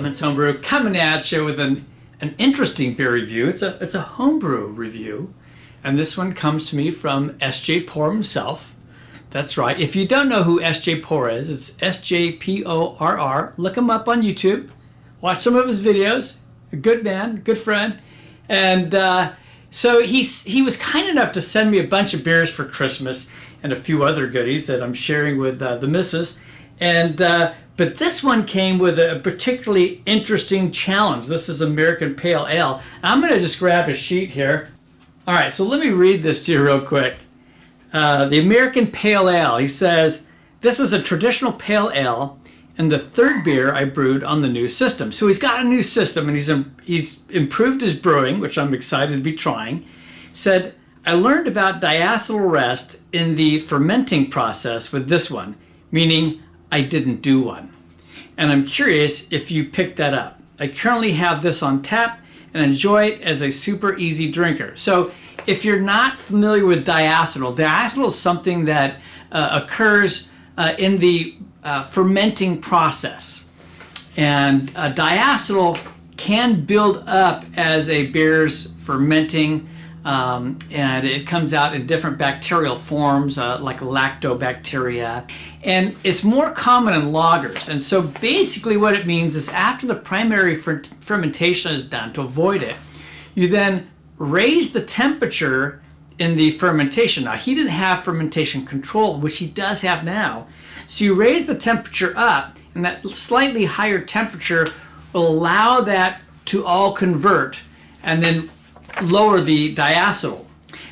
Clements Homebrew, coming at you with an interesting beer review. It's a homebrew review, and this one comes to me from Sjporr himself. That's right. If you don't know who Sjporr is, it's Sjporr. Look him up on YouTube. Watch some of his videos. A good man, good friend, and so he was kind enough to send me a bunch of beers for Christmas and a few other goodies that I'm sharing with the missus. And but this one came with a particularly interesting challenge. This is American Pale Ale. I'm going to just grab a sheet here. All right, so let me read this to you real quick. The American Pale Ale, he says, this is a traditional pale ale and the third beer I brewed on the new system. So he's got a new system and he's improved his brewing, which I'm excited to be trying. Said, I learned about diacetyl rest in the fermenting process with this one, meaning I didn't do one. And I'm curious if you picked that up. I currently have this on tap and enjoy it as a super easy drinker. So if you're not familiar with diacetyl, diacetyl is something that occurs in the fermenting process. And diacetyl can build up as a beer's fermenting, and it comes out in different bacterial forms like lactobacteria, and it's more common in lagers. And so basically what it means is after the primary fermentation is done, to avoid it, you then raise the temperature in the fermentation. Now he didn't have fermentation control, which he does have now. So you raise the temperature up, and that slightly higher temperature will allow that to all convert and then lower the diacetyl.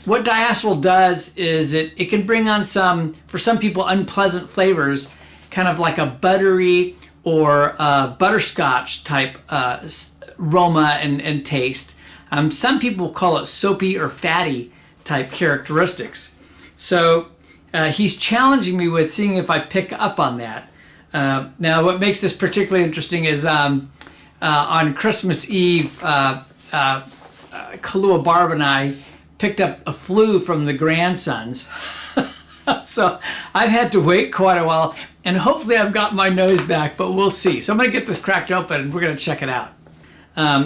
What diacetyl does is it can bring on some, for some people, unpleasant flavors, kind of like a buttery or butterscotch type aroma and taste. Some people call it soapy or fatty type characteristics. So he's challenging me with seeing if I pick up on that. Now what makes this particularly interesting is on Christmas Eve, Kahlua Barb and I picked up a flu from the grandsons. So I've had to wait quite a while, and hopefully I've got my nose back, but we'll see. So I'm going to get this cracked open and we're going to check it out.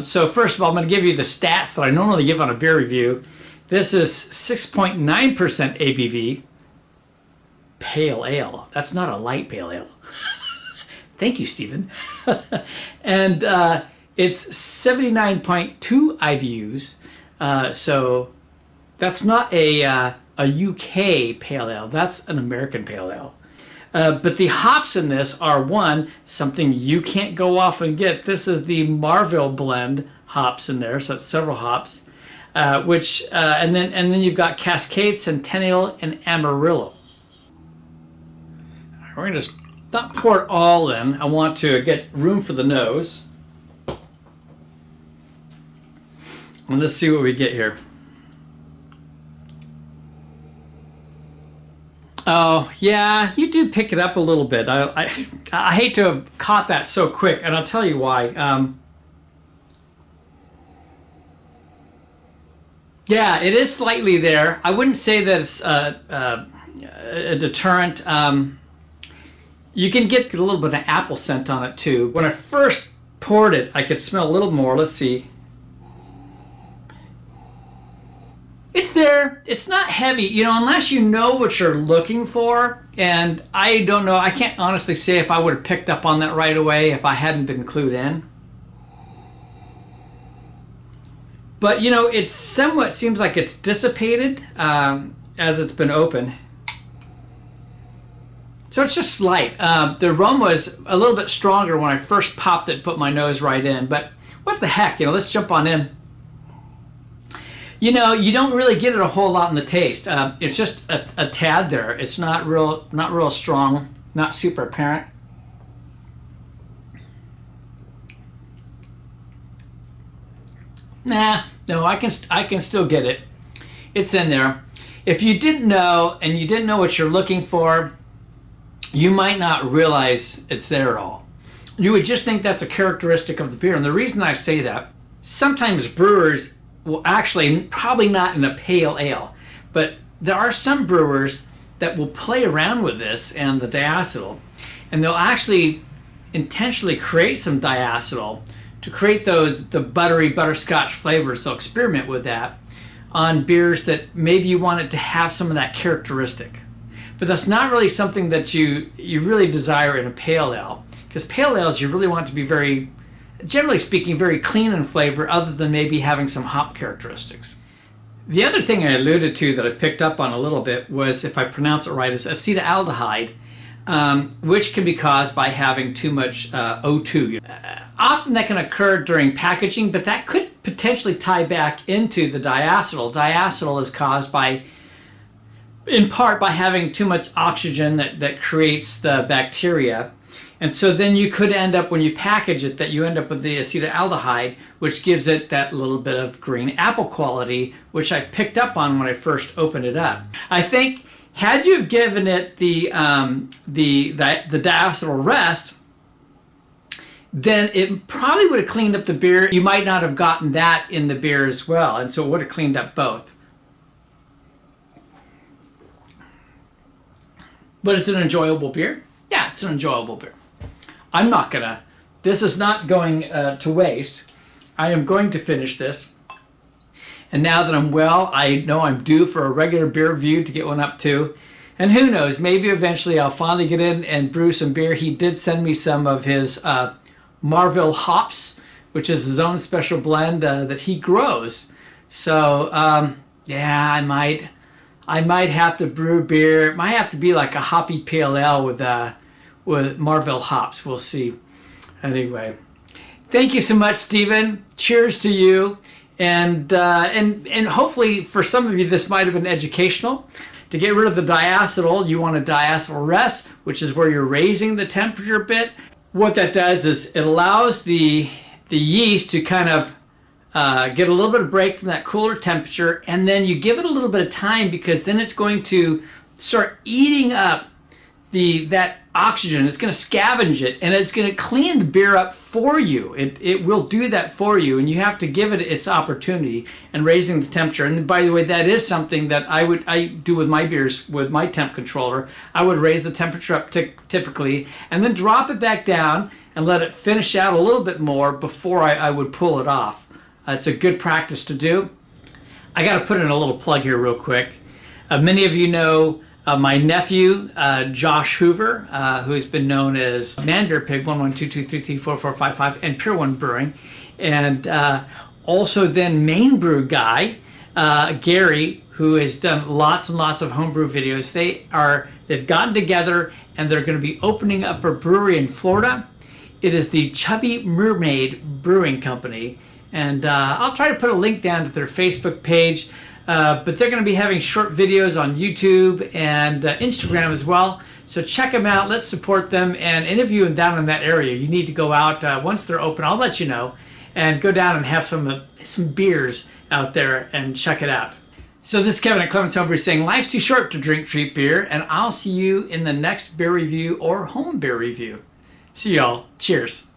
So first of all, I'm going to give you the stats that I normally give on a beer review. This is 6.9% ABV. Pale ale. That's not a light pale ale. Thank you, Stephen. And it's 79.2 IBUs. So that's not a UK pale ale. That's an American pale ale. But the hops in this are something you can't go off and get. This is the Marville blend hops in there. So it's several hops, and then you've got Cascade, Centennial, and Amarillo. We're going to just not pour it all in. I want to get room for the nose. And let's see what we get here. Oh, yeah, you do pick it up a little bit. I hate to have caught that so quick, and I'll tell you why. Yeah, it is slightly there. I wouldn't say that it's a deterrent. You can get a little bit of apple scent on it too. When I first poured it, I could smell a little more. Let's see. It's there. It's not heavy, unless you know what you're looking for. And I don't know. I can't honestly say if I would have picked up on that right away if I hadn't been clued in. But, it somewhat seems like it's dissipated as it's been opened. So it's just slight. The aroma was a little bit stronger when I first popped it, put my nose right in. But what the heck, let's jump on in. You don't really get it a whole lot in the taste. It's just a tad there. It's not real strong, not super apparent. No, I can still get it. It's in there. If you didn't know and you didn't know what you're looking for, you might not realize it's there at all. You would just think that's a characteristic of the beer. And the reason I say that, sometimes brewers will actually, probably not in a pale ale, but there are some brewers that will play around with this and the diacetyl, and they'll actually intentionally create some diacetyl to create the buttery butterscotch flavors. So experiment with that on beers that maybe you want it to have some of that characteristic. But that's not really something that you really desire in a pale ale, because pale ales you really want it to be very, generally speaking, very clean in flavor, other than maybe having some hop characteristics. The other thing I alluded to that I picked up on a little bit was, if I pronounce it right, is acetaldehyde, which can be caused by having too much O2. Often that can occur during packaging, but that could potentially tie back into the diacetyl. Diacetyl is caused by, in part, by having too much oxygen that creates the bacteria. And so then you could end up, when you package it, that you end up with the acetaldehyde, which gives it that little bit of green apple quality, which I picked up on when I first opened it up. I think had you have given it the diacetyl rest, then it probably would have cleaned up the beer. You might not have gotten that in the beer as well, and so it would have cleaned up both. But it's an enjoyable beer. Yeah, it's an enjoyable beer. I'm not gonna, this is not going to waste. I am going to finish this. And now that I'm well, I know I'm due for a regular beer review to get one up to. And who knows, maybe eventually I'll finally get in and brew some beer. He did send me some of his Marville hops, which is his own special blend that he grows. So yeah, I might have to brew beer. It might have to be like a hoppy pale ale with Marville hops. We'll see. Anyway, thank you so much, Stephen. Cheers to you. And hopefully for some of you this might have been educational. To get rid of the diacetyl, you want a diacetyl rest, which is where you're raising the temperature a bit. What that does is it allows the yeast to kind of get a little bit of break from that cooler temperature, and then you give it a little bit of time, because then it's going to start eating up that oxygen. It's going to scavenge it, and it's going to clean the beer up for you. It will do that for you, and you have to give it its opportunity and raising the temperature. And by the way, that is something that I do with my beers with my temp controller. I would raise the temperature up typically, and then drop it back down and let it finish out a little bit more before I would pull it off. It's a good practice to do. I got to put in a little plug here real quick. Many of you know my nephew, Josh Hoover, who has been known as Man Beer Pig 1122334455 and Pure One Brewing, and also then Main Brew guy, Gary, who has done lots and lots of homebrew videos. They've gotten together and they're going to be opening up a brewery in Florida. It is the Chubby Mermaid Brewing Company, and I'll try to put a link down to their Facebook page. But they're going to be having short videos on YouTube and Instagram as well. So check them out. Let's support them. And any of you down in that area, you need to go out once they're open. I'll let you know, and go down and have some beers out there and check it out. So this is Kevin at Clemens Homebrew saying life's too short to drink cheap beer, and I'll see you in the next beer review or home beer review. See y'all. Cheers.